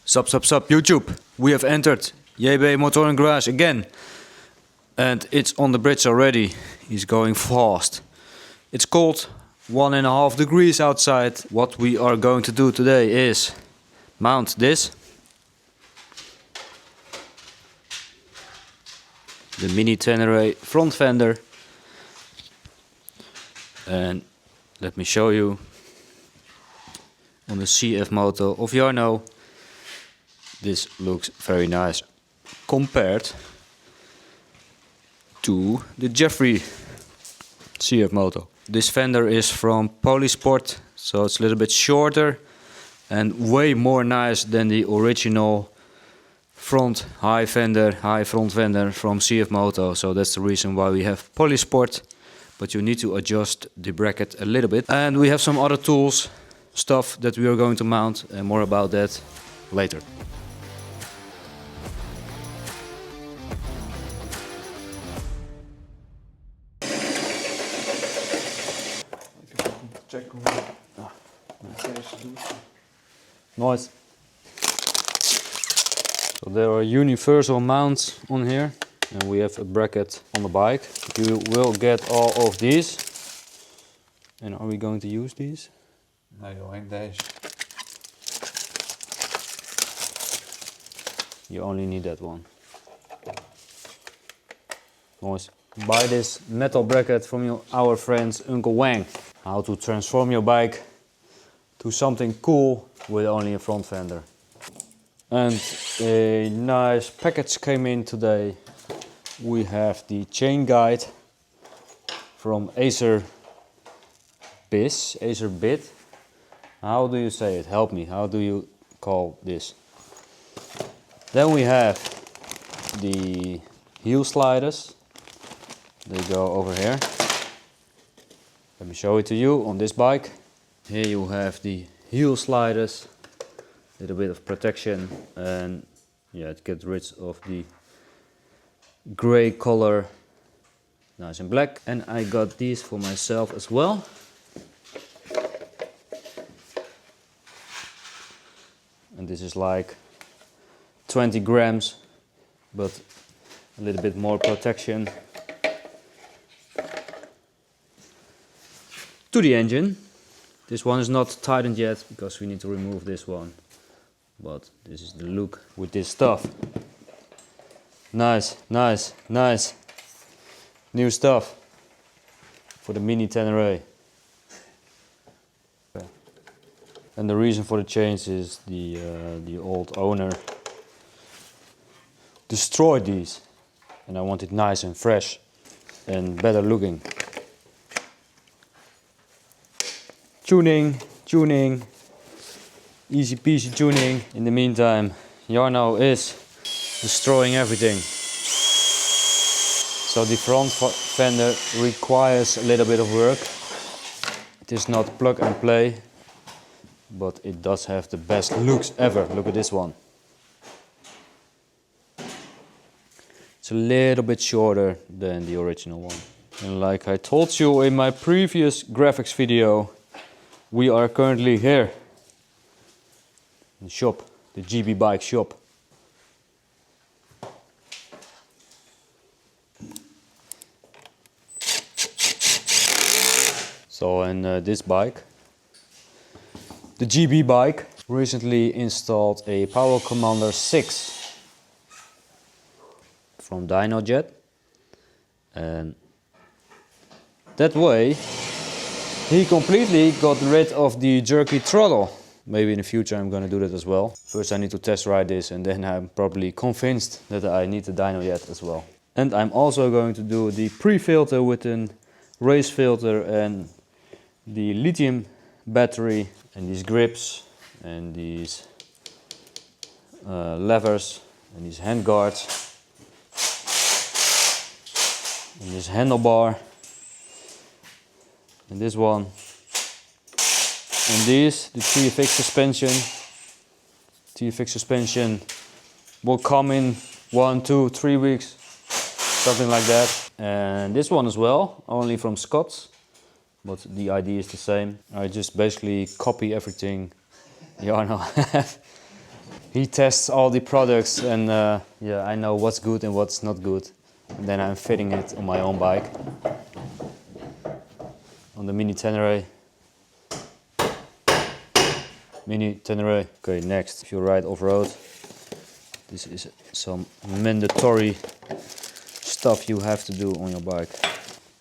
Sup YouTube, we have entered JB Motor and Garage again, and it's on the bridge already. He's going fast. It's cold, 1.5 degrees outside. What we are going to do today is mount this, the Mini Tenere front fender, and let me show you on the CFMoto of Jarno. This looks very nice compared to the Jeffrey CFMoto. This fender is from Polysport, so it's a little bit shorter and way more nice than the original high front fender from CFMoto. So that's the reason why we have Polysport, but you need to adjust the bracket a little bit. And we have some other tools, stuff that we are going to mount, and more about that later. Nice. So there are universal mounts on here, and we have a bracket on the bike. You will get all of these. And are we going to use these? Nee, alleen deze. You only need that one. Nice. Buy this metal bracket from our friends Uncle Wang. How to transform your bike to something cool with only a front fender. And a nice package came in today. We have the chain guide from Acerbis. Acerbis. How do you say it? Help me. How do you call this? Then we have the heel sliders. They go over here. Let me show it to you on this bike. Here you have the heel sliders, a little bit of protection, and yeah, it gets rid of the gray color, nice and black. And I got these for myself as well. And this is like 20 grams, but a little bit more protection. To the engine. This one is not tightened yet because we need to remove this one, but this is the look with this stuff. Nice, nice, nice. New stuff for the Mini Tenere. And the reason for the change is the old owner destroyed these, and I want it nice and fresh and better looking. Tuning, easy peasy tuning. In the meantime, Jarno is destroying everything. So the front fender requires a little bit of work. It is not plug and play, but it does have the best looks ever. Look at this one. It's a little bit shorter than the original one. And like I told you in my previous graphics video, we are currently here in the shop, the GB bike shop. So in this bike, the GB bike, recently installed a Power Commander 6 from DynoJet, and that way he completely got rid of the jerky throttle. Maybe in the future I'm going to do that as well. First I need to test ride this, and then I'm probably convinced that I need the DynoJet as well. And I'm also going to do the pre-filter with a race filter and the lithium battery and these grips and these levers and these hand guards and this handlebar. And this one, and these, the TFX suspension. TFX suspension will come in 1, 2, 3 weeks, something like that. And this one as well, only from Scott's, but the idea is the same. I just basically copy everything Jarno He tests all the products and yeah, I know what's good and what's not good. And then I'm fitting it on my own bike. On the Mini Tenere. Mini Tenere. Okay, next, if you ride off-road, this is some mandatory stuff you have to do on your bike.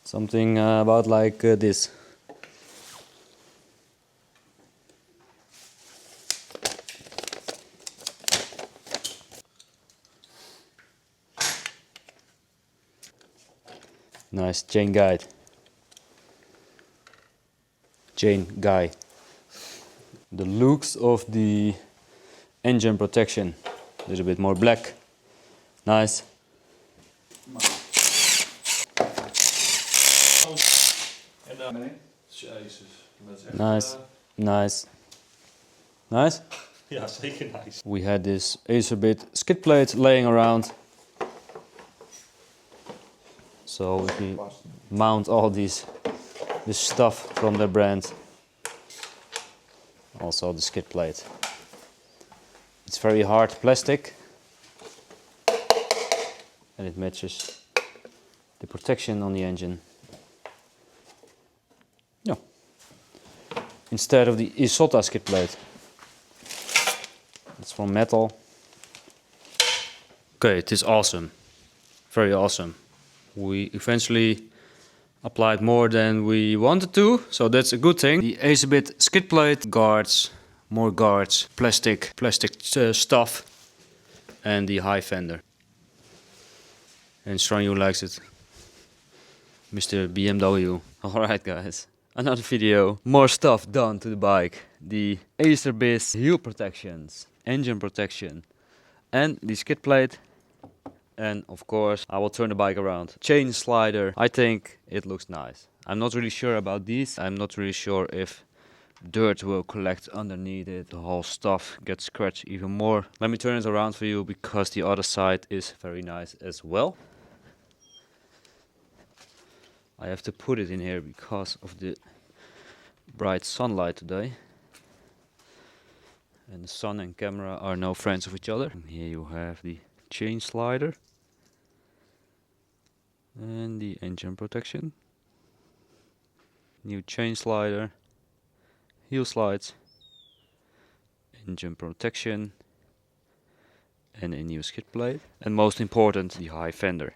Something about like this. Nice chain guide. Chain guy. The looks of the engine protection. A little bit more black. Nice. Nice. Nice. Nice? Ja, zeker nice. We had this Acerbis skid plate laying around. So if we mount all this stuff from their brand, also the skid plate. It's very hard plastic and it matches the protection on the engine. Yeah. Instead of the Isota skid plate. It's from metal. Okay, it is awesome. Very awesome. We eventually applied more than we wanted to, so that's a good thing. The Acerbis skid plate, guards, more guards, plastic stuff, and the high fender. And Jarno likes it. Mr. BMW. Alright guys, another video. More stuff done to the bike. The Acerbis heel protections, engine protection, and the skid plate. And of course, I will turn the bike around. Chain slider. I think it looks nice. I'm not really sure about these. I'm not really sure if dirt will collect underneath it. The whole stuff gets scratched even more. Let me turn it around for you because the other side is very nice as well. I have to put it in here because of the bright sunlight today. And the sun and camera are no friends of each other. And here you have the chain slider and the engine protection. New chain slider, heel slides, engine protection, and a new skid plate. And most important, the high fender,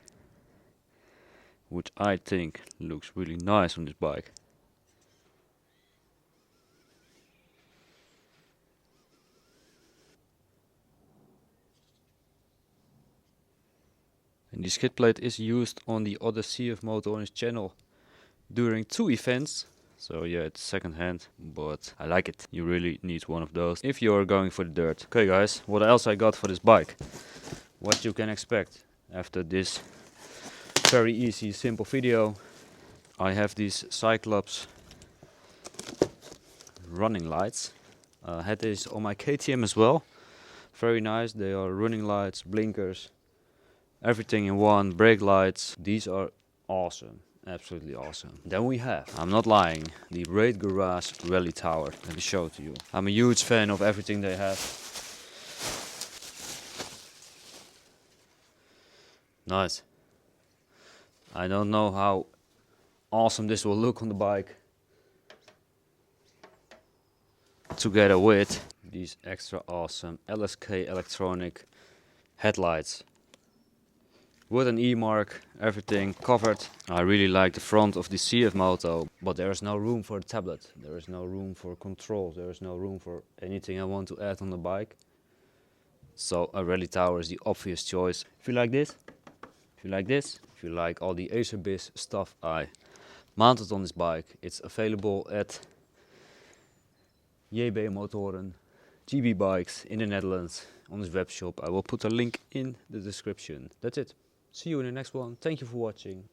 which I think looks really nice on this bike. And the skid plate is used on the other CFMoto on his channel during 2 events. So yeah, it's second hand, but I like it. You really need one of those if you're going for the dirt. Okay guys, what else I got for this bike? What you can expect after this very easy, simple video. I have these Cyclops running lights. I had this on my KTM as well. Very nice, they are running lights, blinkers. Everything in one, brake lights. These are awesome, absolutely awesome. Then we have, I'm not lying, the RadeGarage Rally Tower. Let me show it to you. I'm a huge fan of everything they have. Nice. I don't know how awesome this will look on the bike. Together with these extra awesome LSK electronic headlights. With an E mark, everything covered. I really like the front of the CFMoto, but there is no room for a tablet. There is no room for controls. There is no room for anything I want to add on the bike. So a Rally Tower is the obvious choice. If you like this, if you like this, if you like all the Acerbis stuff I mounted on this bike, it's available at JB Motoren, GB Bikes in the Netherlands on his web shop. I will put a link in the description. That's it. See you in the next one. Thank you for watching.